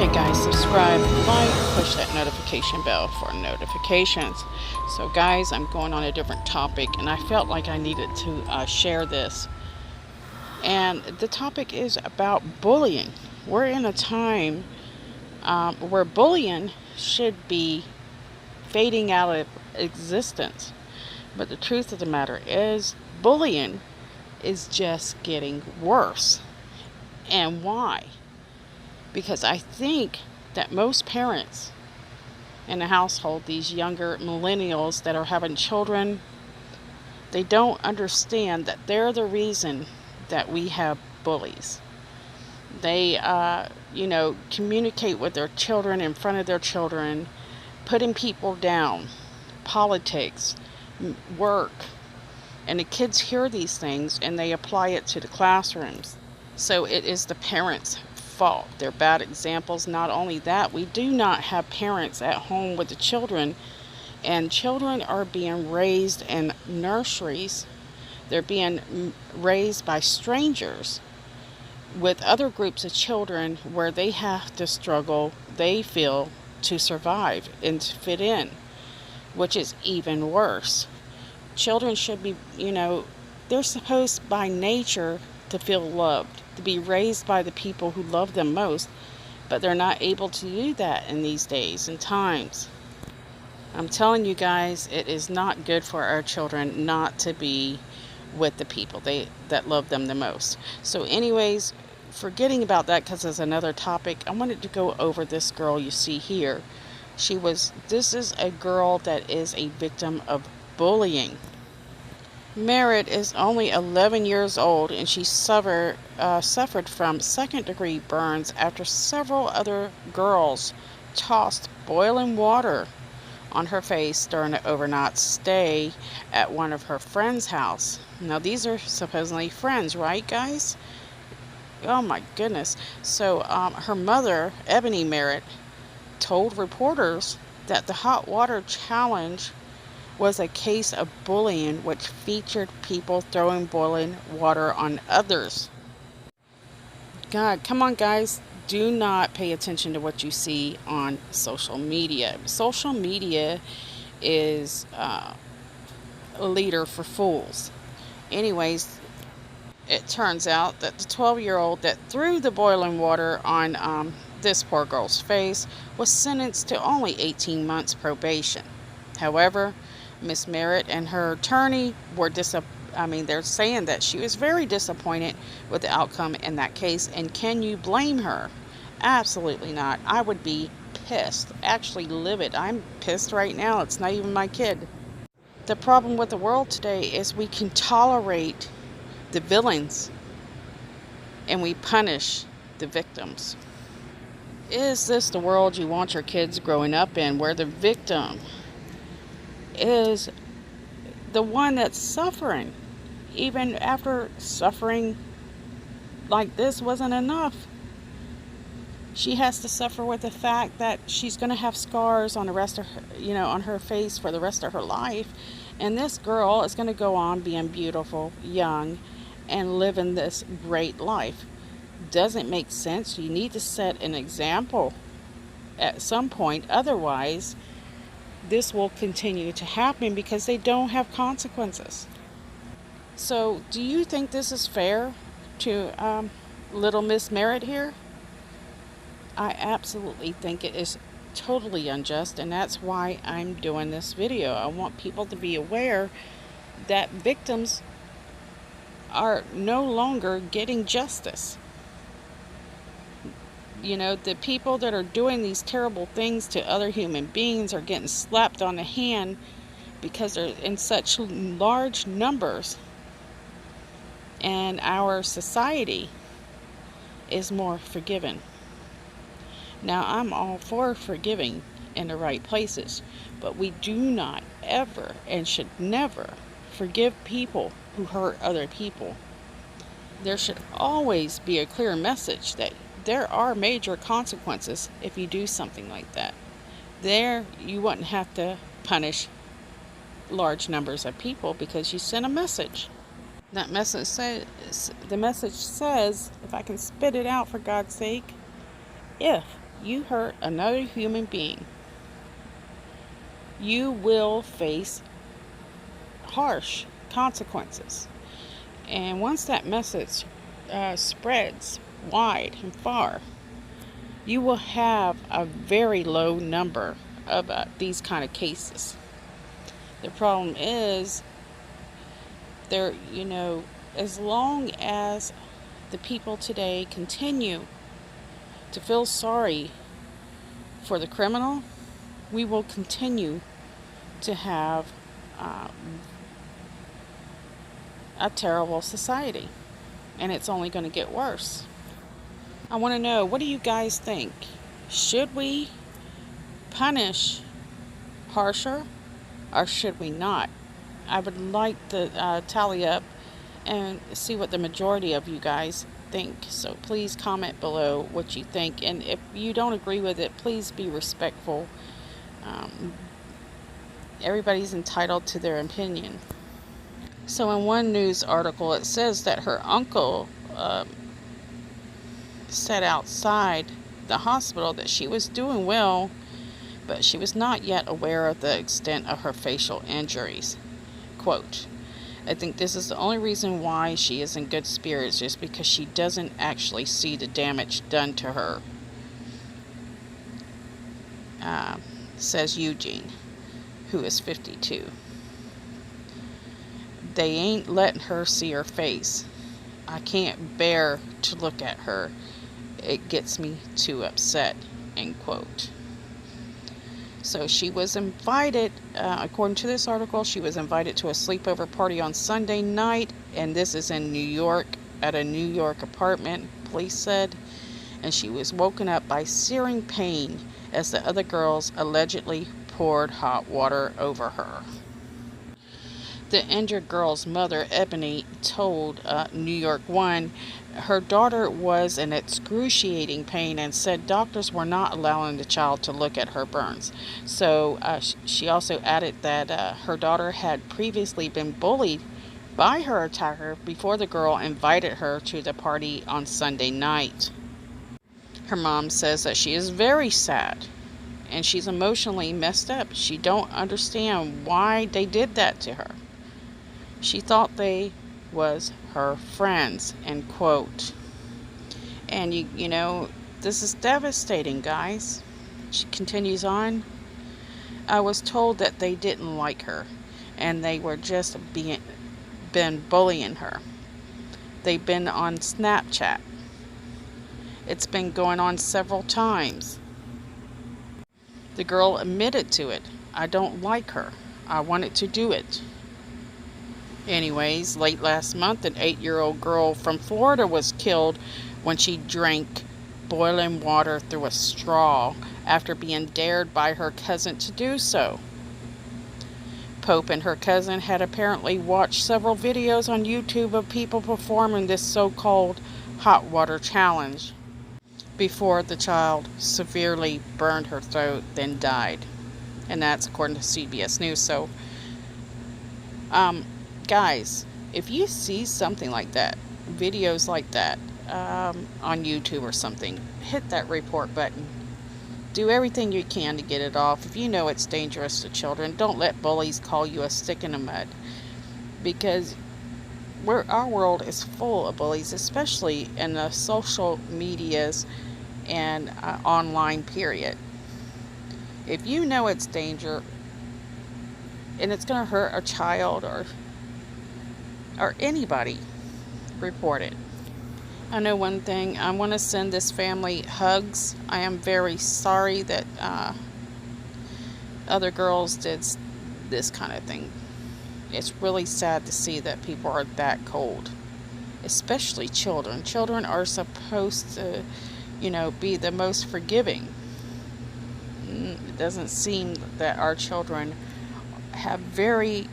Okay guys, subscribe, like, push that notification bell for notifications. So guys, I'm going on a different topic and I felt like I needed to share this. And the topic is about bullying. We're in a time where bullying should be fading out of existence. But the truth of the matter is, bullying is just getting worse. And why? Because I think that most parents in a household, these younger millennials that are having children, they don't understand that they're the reason that we have bullies. They, communicate with their children in front of their children, putting people down, politics, work, and the kids hear these things and they apply it to the classrooms. So it is the parents' fault. They're bad examples. Not only that, we do not have parents at home with the children, and children are being raised in nurseries. They're being raised by strangers with other groups of children where they have to struggle, they feel, to survive and to fit in, which is even worse. Children should be, they're supposed by nature to feel loved, to be raised by the people who love them most, but they're not able to do that in these days and times. I'm telling you guys, it is not good for our children not to be with the people that love them the most. So anyways, forgetting about that because it's another topic, I wanted to go over this girl you see here. This is a girl that is a victim of bullying. Merritt is only 11 years old and she suffered from second-degree burns after several other girls tossed boiling water on her face during an overnight stay at one of her friends' house. Now these are supposedly friends, right guys? Oh my goodness. So her mother, Ebony Merritt, told reporters that the hot water challenge was a case of bullying which featured people throwing boiling water on others. God, come on guys, do not pay attention to what you see on social media. Social media is a leader for fools. Anyways, it turns out that the 12-year-old that threw the boiling water on this poor girl's face was sentenced to only 18 months probation. However, Miss Merritt and her attorney were they're saying that she was very disappointed with the outcome in that case. And can you blame her? Absolutely not. I would be pissed, actually livid. I'm pissed right now. It's not even my kid. The problem with the world today is we can tolerate the villains and we punish the victims. Is this the world you want your kids growing up in, where the victim is the one that's suffering, even after suffering like this wasn't enough? She has to suffer with the fact that she's going to have scars on the rest of her, on her face for the rest of her life. And this girl is going to go on being beautiful, young, and living this great life. Doesn't make sense. You need to set an example at some point. Otherwise, this will continue to happen because they don't have consequences. So, do you think this is fair to little Miss Merritt here? I absolutely think it is totally unjust, and that's why I'm doing this video. I want people to be aware that victims are no longer getting justice. The people that are doing these terrible things to other human beings are getting slapped on the hand because they're in such large numbers. And our society is more forgiving. Now, I'm all for forgiving in the right places, but we do not ever and should never forgive people who hurt other people. There should always be a clear message that there are major consequences if you do something like that. There, you wouldn't have to punish large numbers of people because you sent a message. That message says, if I can spit it out for God's sake, if you hurt another human being, you will face harsh consequences. And once that message spreads wide and far, you will have a very low number of these kind of cases. The problem is, as long as the people today continue to feel sorry for the criminal, we will continue to have a terrible society, and it's only going to get worse. I want to know, what do you guys think? Should we punish harsher, or should we not? I would like to tally up and see what the majority of you guys think. So please comment below what you think, and if you don't agree with it, please be respectful. Everybody's entitled to their opinion. So in one news article, it says that her uncle said outside the hospital that she was doing well, but she was not yet aware of the extent of her facial injuries. Quote, I think this is the only reason why she is in good spirits, just because she doesn't actually see the damage done to her, says Eugene, who is 52. They ain't letting her see her face. I can't bear to look at her. It gets me too upset, end quote. So she was invited, according to this article, she was invited to a sleepover party on Sunday night, and this is in New York, at a New York apartment, police said, and she was woken up by searing pain as the other girls allegedly poured hot water over her. The injured girl's mother, Ebony, told New York One her daughter was in excruciating pain and said doctors were not allowing the child to look at her burns. So she also added that her daughter had previously been bullied by her attacker before the girl invited her to the party on Sunday night. Her mom says that she is very sad and she's emotionally messed up. She don't understand why they did that to her. She thought they was her friends, end quote. And you know, this is devastating, guys. She continues on. I was told that they didn't like her and they were just been bullying her. They've been on Snapchat. It's been going on several times. The girl admitted to it. I don't like her. I wanted to do it. Anyways, late last month, an 8-year-old girl from Florida was killed when she drank boiling water through a straw after being dared by her cousin to do so. Pope and her cousin had apparently watched several videos on YouTube of people performing this so-called hot water challenge before the child severely burned her throat, then died. And that's according to CBS News. So, guys, if you see something like that, videos like that on YouTube or something, hit that report button. Do everything you can to get it off. If you know it's dangerous to children, don't let bullies call you a stick in the mud, because our world is full of bullies, especially in the social medias and online period. If you know it's danger and it's going to hurt a child or anybody, report it. I know one thing. I want to send this family hugs. I am very sorry that other girls did this kind of thing. It's really sad to see that people are that cold, especially children. Children are supposed to, be the most forgiving. It doesn't seem that our children have very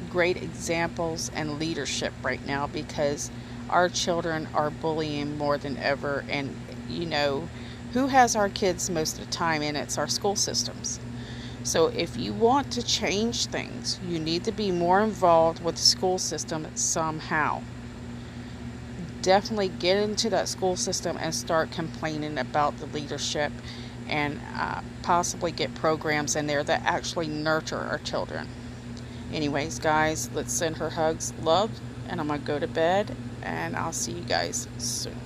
great examples and leadership right now, because our children are bullying more than ever. And who has our kids most of the time? And it's our school systems. So if you want to change things, you need to be more involved with the school system somehow. definitely get into that school system and start complaining about the leadership, and possibly get programs in there that actually nurture our children. Anyways, guys, let's send her hugs, love, and I'm going to go to bed, and I'll see you guys soon.